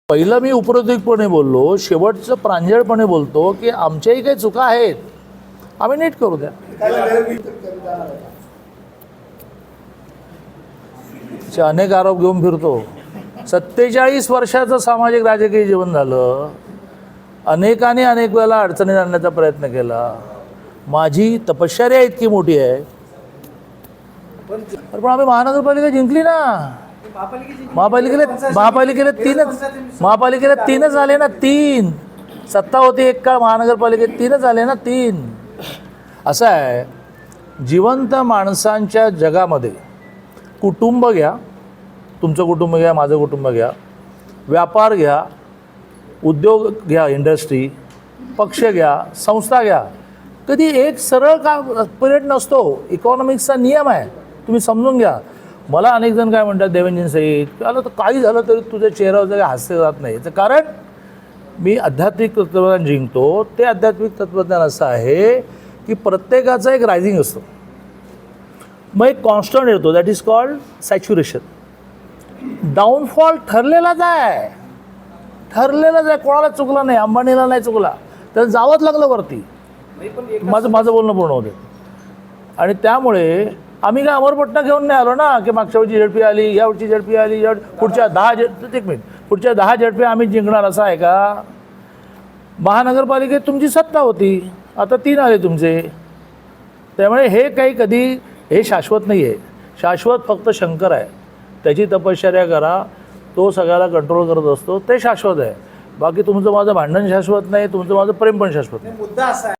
पहिलं मी उपरोधिकपणे बोललो, शेवटचं प्रांजळपणे बोलतो की आमच्याही काही चुका आहेत, आम्ही नीट करू द्या. असे अनेक आरोप घेऊन फिरतो. 47 वर्षाचं सामाजिक राजकीय जीवन झालं. अनेकाने अनेक वेळेला अडचणीत आणण्याचा प्रयत्न केला. माझी तपश्चर्या इतकी मोठी आहे. पण आम्ही महानगरपालिका जिंकली ना. महापालिकेला तीनच आले ना. 3 सत्ता होती एक काळ, महानगरपालिकेत 3च आले ना. 3. असं आहे, जिवंत माणसांच्या जगामध्ये कुटुंब घ्या, तुमचं कुटुंब घ्या, माझं कुटुंब घ्या, व्यापार घ्या, उद्योग घ्या, इंडस्ट्री, पक्ष घ्या, संस्था घ्या, कधी एक सरळ का पिरियड नसतो. इकॉनॉमिक्सचा नियम आहे, तुम्ही समजून घ्या. मला अनेक जण काय म्हणतात, देवेंद्रजींसहित आलं तर काही झालं तरी तुझ्या चेहऱ्यावर काही हास्य जात नाही. तर कारण मी आध्यात्मिक तत्त्वज्ञान जिंकतो. ते आध्यात्मिक तत्त्वज्ञान असं आहे की प्रत्येकाचं एक रायझिंग असतं, मग एक कॉन्स्टंट येतो, that is called saturation. Downfall ठरलेलाच आहे, ठरलेलाच आहे. कोणाला चुकला नाही, अंबानीला नाही चुकला, तर जावंच लागलं वरती. माझं बोलणं पूर्ण होते. आणि त्यामुळे आम्ही काय अमरपट्टा घेऊन नाही आलो ना की मागच्या वेळची झडपी आली, यावर्षी झडपी आली, पुढच्या 10 झडपी आम्ही जिंकणार असं आहे का? महानगरपालिकेत तुमची सत्ता होती, आता 3 आले तुमचे. त्यामुळे हे काही कधी हे शाश्वत नाही आहे. शाश्वत फक्त शंकर आहे, त्याची तपश्चर्या करा, तो सगळ्याला कंट्रोल करत असतो, ते शाश्वत आहे. बाकी तुमचं माझं भांडण शाश्वत नाही, तुमचं माझं प्रेम पण शाश्वत नाही. मुद्दा असा